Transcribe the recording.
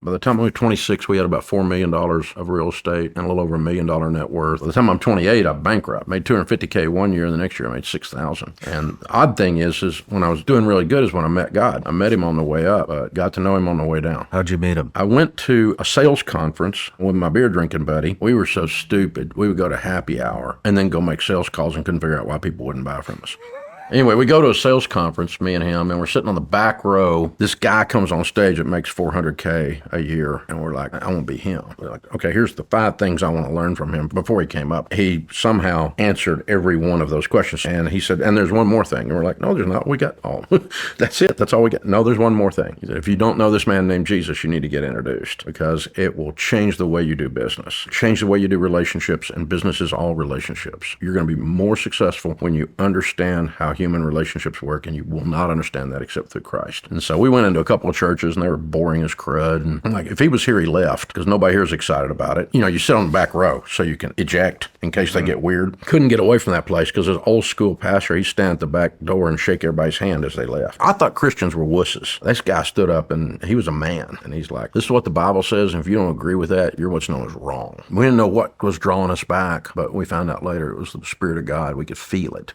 By the time I was 26, we had about $4 million of real estate and a little over $1 million net worth. By the time I'm 28, I'm bankrupt. Made $250K one year, and the next year I made $6,000. And the odd thing is when I was doing really good is when I met God. I met him on the way up, but got to know him on the way down. How'd you meet him? I went to a sales conference with my beer drinking buddy. We were so stupid. We would go to happy hour and then go make sales calls and couldn't figure out why people wouldn't buy from us. Anyway, we go to a sales conference, me and him, and we're sitting on the back row. This guy comes on stage that makes $400K a year, and we're like, I want to be him. We're like, okay, here's the 5 things I want to learn from him. Before he came up, he somehow answered every one of those questions, and he said, and there's one more thing. And we're like, no, there's not. We got all. That's it. That's all we got. No, there's one more thing. He said, if you don't know this man named Jesus, you need to get introduced because it will change the way you do business, change the way you do relationships, and business is all relationships. You're going to be more successful when you understand how human relationships work, and you will not understand that except through Christ. And so we went into a couple of churches, and they were boring as crud. And I'm like, if he was here, he left, because nobody here is excited about it. You know, you sit on the back row so you can eject in case they get weird. Couldn't get away from that place because there's an old school pastor. He'd stand at the back door and shake everybody's hand as they left. I thought Christians were wusses. This guy stood up, and he was a man, and he's like, this is what the Bible says, and if you don't agree with that, you're what's known as wrong. We didn't know what was drawing us back, but we found out later it was the Spirit of God. We could feel it.